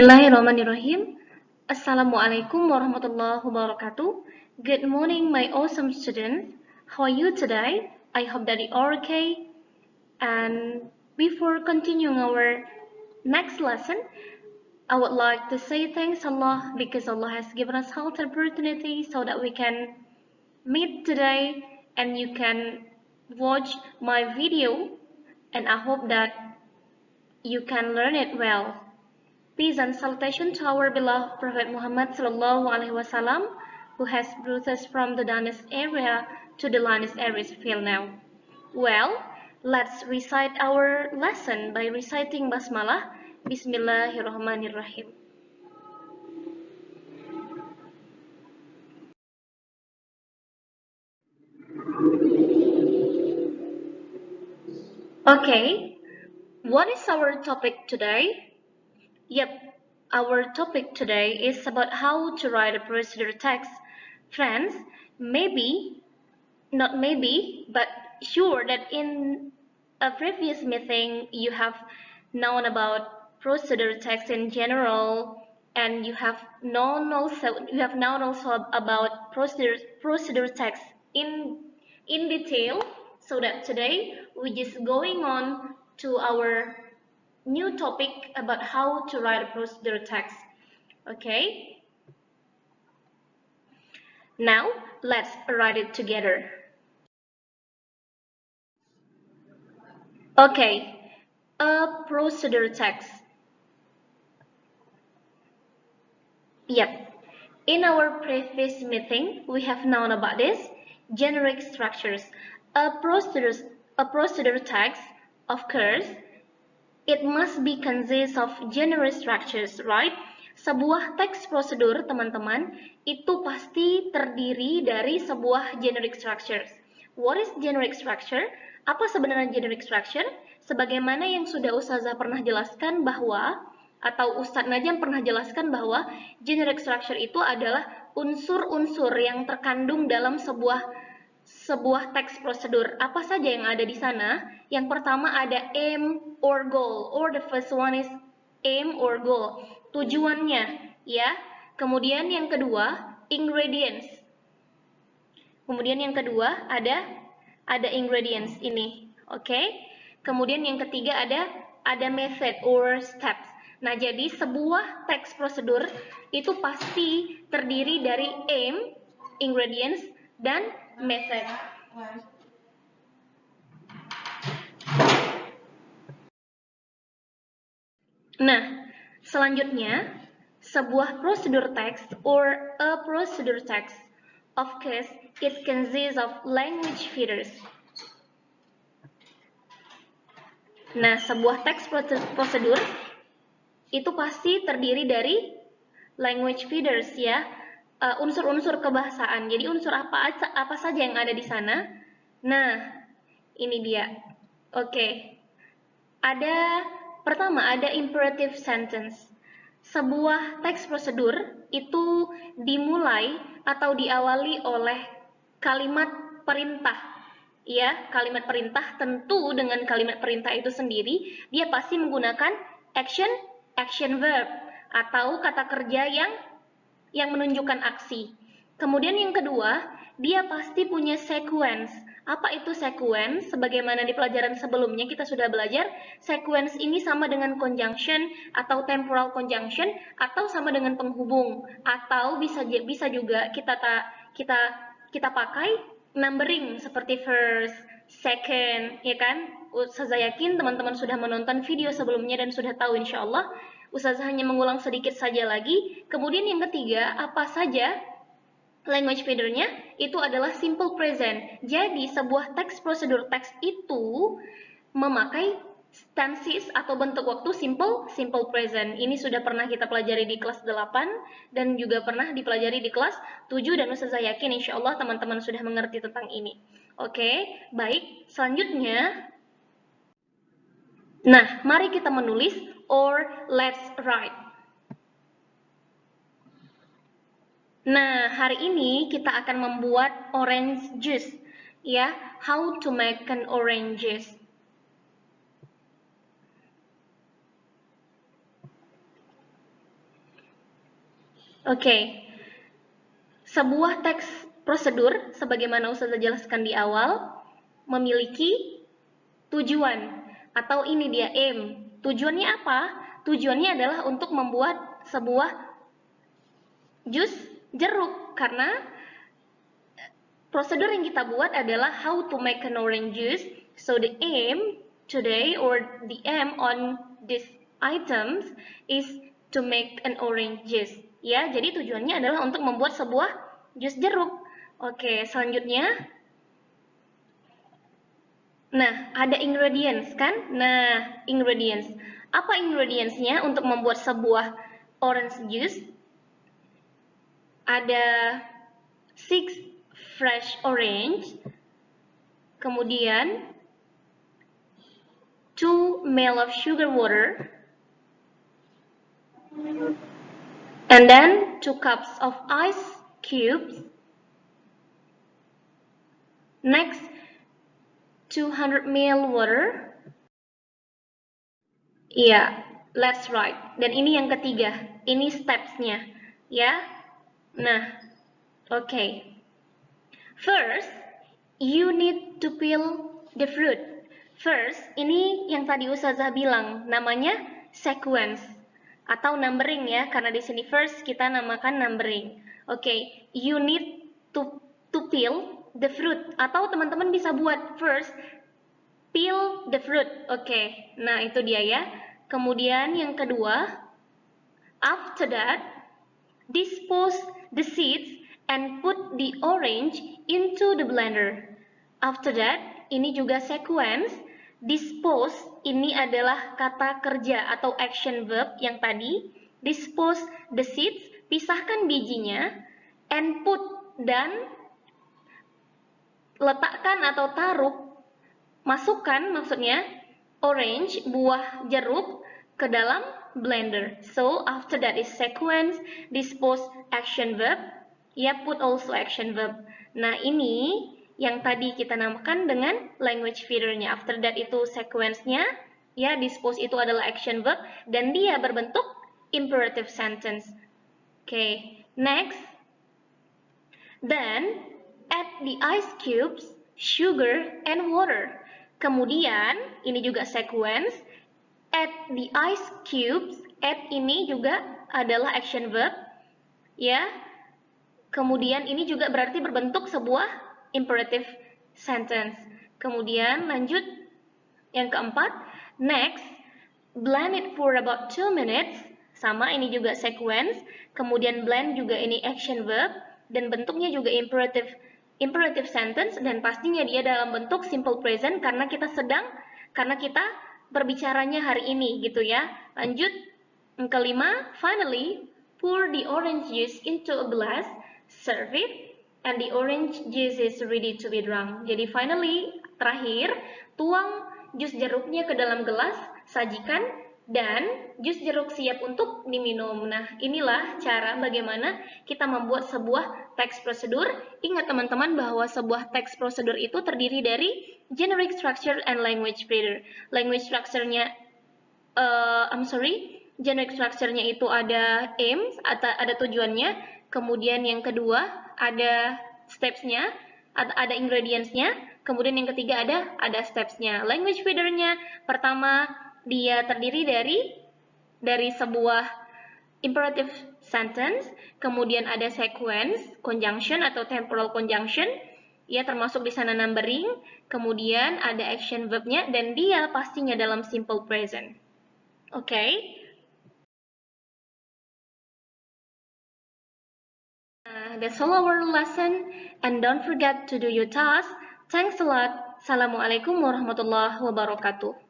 Bismillahirrahmanirrahim. Assalamualaikum warahmatullahi wabarakatuh. Good morning, my awesome student. How are you today? I hope that you are okay. And before continuing our next lesson, I would like to say thanks Allah because Allah has given us health and opportunity so that we can meet today and you can watch my video, and I hope that you can learn it well. Peace and salutation to our beloved Prophet Muhammad Sallallahu Alaihi Wasallam, who has brought us from the darkness area to the lightest areas field now. Well, let's recite our lesson by reciting Basmalah. Bismillahirrahmanirrahim. Okay, what is our topic today? Yep, our topic today is about how to write a procedure text. Friends, not maybe, but sure that in a previous meeting you have known about procedure text in general, and you have known also about procedure text in detail. So that today we're just going on to our new topic about how to write a procedure text. Okay, now let's write it together. Okay, a procedure text. Yep, in our previous meeting we have known about this generic structures. A procedure text, of course, it must be consist of generic structures, right? Sebuah teks prosedur, teman-teman, itu pasti terdiri dari sebuah generic structures. What is generic structure? Apa sebenarnya generic structure? Sebagaimana yang sudah Ustazah pernah jelaskan bahwa, atau Ustadz Najam pernah jelaskan bahwa generic structure itu adalah unsur-unsur yang terkandung dalam sebuah teks prosedur. Apa saja yang ada di sana? Yang pertama ada aim or goal, or the first one is aim or goal, tujuannya, ya. Kemudian yang kedua ingredients. Kemudian yang kedua ada ingredients ini, oke. Kemudian yang ketiga ada method or steps. Nah, jadi sebuah teks prosedur itu pasti terdiri dari aim, ingredients, dan method. Nah, selanjutnya sebuah prosedur text or a procedure text, of course, it consists of language feeders. Nah, sebuah teks prosedur itu pasti terdiri dari language feeders, ya, unsur-unsur kebahasaan. Jadi unsur apa saja yang ada di sana? Nah, ini dia. Oke. Pertama ada imperative sentence. Sebuah teks prosedur itu dimulai atau diawali oleh kalimat perintah. Ya, kalimat perintah, tentu dengan kalimat perintah itu sendiri dia pasti menggunakan action verb atau kata kerja yang menunjukkan aksi. Kemudian yang kedua, dia pasti punya sequence. Apa itu sequence? Sebagaimana di pelajaran sebelumnya kita sudah belajar, sequence ini sama dengan conjunction atau temporal conjunction atau sama dengan penghubung, atau bisa juga kita pakai numbering seperti first, second, ya kan? Ustazah yakin teman-teman sudah menonton video sebelumnya dan sudah tahu insyaallah. Ustazah hanya mengulang sedikit saja lagi. Kemudian yang ketiga, apa saja language feedernya? Itu adalah simple present. Jadi sebuah teks prosedur teks itu memakai tenses atau bentuk waktu simple present. Ini sudah pernah kita pelajari di kelas 8 dan juga pernah dipelajari di kelas 7, dan Ustazah yakin insyaallah teman-teman sudah mengerti tentang ini. Oke, baik. Selanjutnya, nah, mari kita menulis or let's write. Nah, hari ini kita akan membuat orange juice, ya. How to make an orange juice. Oke. Sebuah teks prosedur, sebagaimana Ustazah jelaskan di awal, memiliki tujuan, atau ini dia aim. Tujuannya apa? Tujuannya adalah untuk membuat sebuah jus jeruk, karena prosedur yang kita buat adalah how to make an orange juice. So the aim today, or the aim on these items, is to make an orange juice. Ya, jadi tujuannya adalah untuk membuat sebuah jus jeruk. Oke, selanjutnya. Nah, ada ingredients kan? Nah, ingredients. Apa ingredientsnya untuk membuat sebuah orange juice? Ada 6 fresh orange, kemudian 2 ml of sugar water, and then 2 cups of ice cubes. Next, 200 ml water. Iya, that's right. Dan ini yang ketiga, ini steps-nya, ya. Nah, okay. First, you need to peel the fruit. First, ini yang tadi Ustazah bilang, namanya sequence atau numbering ya, karena di sini first kita namakan numbering. Okay, you need to peel the fruit, atau teman-teman bisa buat first peel the fruit. Okay, nah itu dia ya. Kemudian yang kedua, after that, dispose the seeds and put the orange into the blender. After that, ini juga sequence. Dispose ini adalah kata kerja atau action verb yang tadi. Dispose the seeds, pisahkan bijinya, and put, dan letakkan atau taruh, masukkan maksudnya orange, buah jeruk, ke dalam blender. So after that is sequence, dispose, action verb, ya, put also action verb. Nah, ini yang tadi kita namakan dengan language feeder-nya. After that itu sequence-nya, ya, dispose itu adalah action verb, dan dia berbentuk imperative sentence. Okay, next. Then add the ice cubes, sugar, and water. Kemudian, ini juga sequence. Add the ice cubes, add ini juga adalah action verb, ya. Kemudian ini juga berarti berbentuk sebuah imperative sentence. Kemudian lanjut yang keempat, next, blend it for about 2 minutes, sama ini juga sequence. Kemudian blend juga ini action verb, dan bentuknya juga imperative sentence, dan pastinya dia dalam bentuk simple present karena kita berbicaranya hari ini gitu ya. Lanjut, yang kelima, finally, pour the orange juice into a glass, serve it, and the orange juice is ready to be drunk. Jadi finally, terakhir, tuang jus jeruknya ke dalam gelas, sajikan, dan jus jeruk siap untuk diminum. Nah, inilah cara bagaimana kita membuat sebuah teks prosedur. Ingat teman-teman bahwa sebuah teks prosedur itu terdiri dari generic structure and language feeder. Language structure-nya, generic structure-nya itu ada aims, ada tujuannya. Kemudian yang kedua ada steps-nya, ada ingredients-nya. Kemudian yang ketiga ada steps-nya. Language feeder-nya pertama dia terdiri dari sebuah imperative sentence, kemudian ada sequence, conjunction atau temporal conjunction, ya, termasuk di sana numbering, kemudian ada action verb-nya, dan dia pastinya dalam simple present. Oke. That's all our lesson, and don't forget to do your task. Thanks a lot. Assalamualaikum warahmatullahi wabarakatuh.